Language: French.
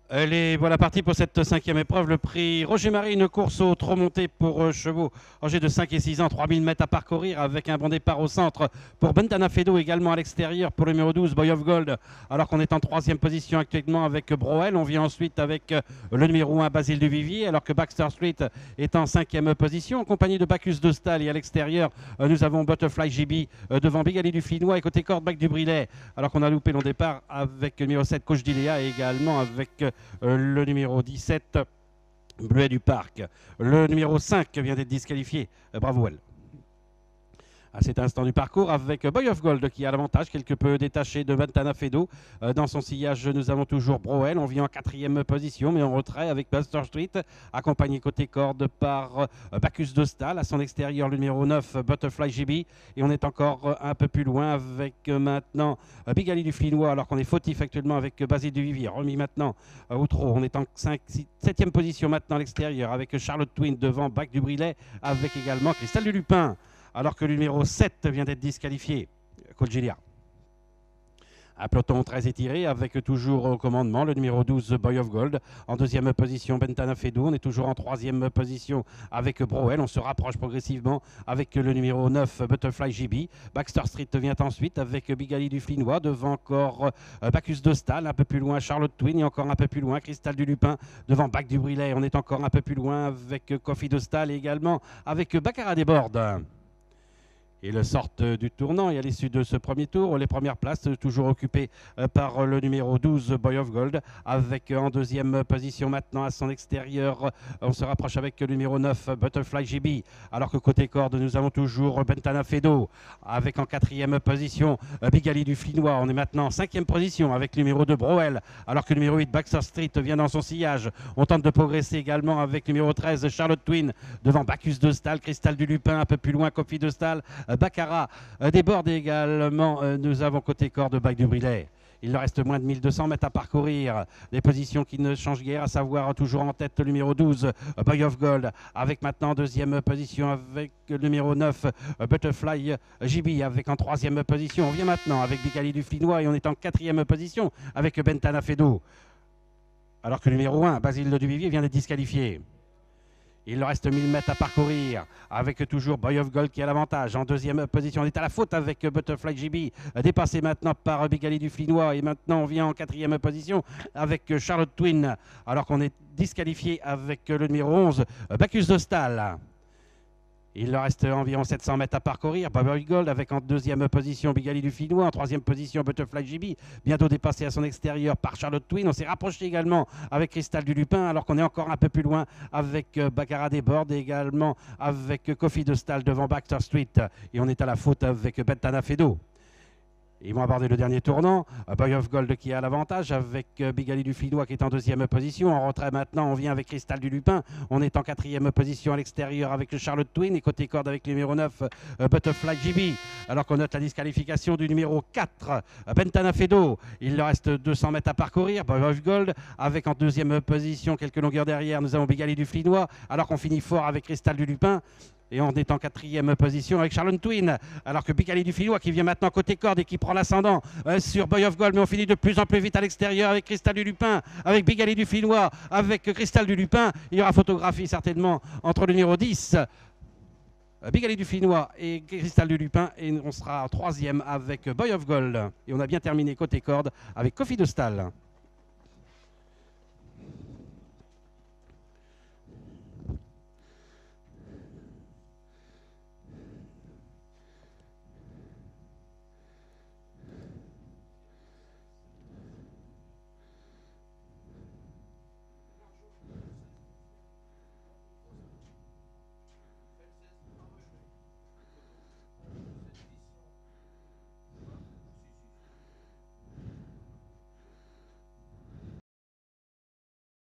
Voilà parti pour cette cinquième épreuve. Le prix Roger Marie, une course au trop monté pour chevaux âgés de 5 et 6 ans, 3000 mètres à parcourir avec un bon départ au centre pour Bentana Fedo, également à l'extérieur pour le numéro 12, Boy of Gold, alors qu'on est en troisième position actuellement avec Broel. On vient ensuite avec le numéro 1, Basile du Vivier, alors que Baxter Street est en cinquième position en compagnie de Bacchus de Stal. Et à l'extérieur, nous avons Butterfly GB devant Big Ali du Flinois et côté corde Bac du Brilet, alors qu'on a loupé le départ avec le numéro 7, Coach Diléa, et également avec le numéro 17, Bleuet du Parc. Le numéro 5 vient d'être disqualifié, bravo elle. À cet instant du parcours avec Boy of Gold qui a l'avantage, quelque peu détaché de Bentana Fedo. Dans son sillage, nous avons toujours Broel. On vient en quatrième position, mais en retrait avec Buster Street, accompagné côté corde par Bacchus de Stal. À son extérieur, le numéro 9, Butterfly GB. Et on est encore un peu plus loin avec maintenant Big Ali du Flinois, alors qu'on est fautif actuellement avec Basile du Vivier. Remis maintenant au trot. On est en 7e position maintenant à l'extérieur avec Charlotte Twin devant Bac du Brilet, avec également Cristal du Lupin, alors que le numéro 7 vient d'être disqualifié, Colgilia. Un peloton très étiré avec toujours au commandement le numéro 12, Boy of Gold. En deuxième position, Bentana Fedo. On est toujours en troisième position avec Broel. On se rapproche progressivement avec le numéro 9, Butterfly GB. Baxter Street vient ensuite avec Big Ali du Flinois. Devant encore Bacchus de Stal. Un peu plus loin, Charlotte Twin. Et encore un peu plus loin, Cristal du Lupin. Devant Bac du Brilet. On est encore un peu plus loin avec Coffee de Stal et également avec Baccarat des Bordes. Ils sortent du tournant et à l'issue de ce premier tour, les premières places toujours occupées par le numéro 12, Boy of Gold, avec en deuxième position maintenant à son extérieur, on se rapproche avec le numéro 9, Butterfly GB, alors que côté corde, nous avons toujours Bentana Fedo, avec en quatrième position Big Ali du Flinois. On est maintenant en cinquième position avec le numéro 2, Broel, alors que le numéro 8, Baxter Street, vient dans son sillage. On tente de progresser également avec le numéro 13, Charlotte Twin, devant Bacchus de Stal, Cristal du Lupin, un peu plus loin, Coffee de Stal, Baccarat déborde également. Nous avons côté corde Bac du Brilet. Il leur reste moins de 1200 mètres à parcourir. Des positions qui ne changent guère, à savoir toujours en tête le numéro 12, Boy of Gold, avec maintenant en deuxième position avec le numéro 9, Butterfly GB, avec en troisième position. On vient maintenant avec Big Ali du Flinois et on est en quatrième position avec Bentana Fedo. Alors que le numéro 1, Basile du Vivier, vient d'être disqualifié. Il leur reste 1000 mètres à parcourir avec toujours Boy of Gold qui a l'avantage. En deuxième position, on est à la faute avec Butterfly GB, dépassé maintenant par Big Ali du Flinois. Et maintenant, on vient en quatrième position avec Charlotte Twin, alors qu'on est disqualifié avec le numéro 11, Bacchus de Stal. Il leur reste environ 700 mètres à parcourir. Boy Gold avec en deuxième position Big Ali du Flinois, en troisième position Butterfly GB, bientôt dépassé à son extérieur par Charlotte Twin. On s'est rapproché également avec Cristal du Lupin, alors qu'on est encore un peu plus loin avec Baccarat des Bordes et également avec Coffee de Stal devant Baxter Street. Et on est à la faute avec Bentana Fedo. Ils vont aborder le dernier tournant. Boy of Gold qui a l'avantage avec Big Ali du Flinois qui est en deuxième position. En retrait maintenant, on vient avec Cristal du Lupin. On est en quatrième position à l'extérieur avec le Charlotte Twin et côté corde avec le numéro 9, Butterfly GB. Alors qu'on note la disqualification du numéro 4, Bentana Fedo. Il leur reste 200 mètres à parcourir. Boy of Gold avec en deuxième position, quelques longueurs derrière, nous avons Big Ali du Flinois. Alors qu'on finit fort avec Cristal du Lupin. Et on est en quatrième position avec Charlotte Twin, alors que Big Ali du Flinois qui vient maintenant côté corde et qui prend l'ascendant sur Boy of Gold, mais on finit de plus en plus vite à l'extérieur avec Cristal du Lupin, avec Big Ali du Flinois, avec Cristal du Lupin. Il y aura photographie certainement entre le numéro 10, Big Ali du Flinois et Cristal du Lupin, et on sera en troisième avec Boy of Gold. Et on a bien terminé côté corde avec Coffee de Stal.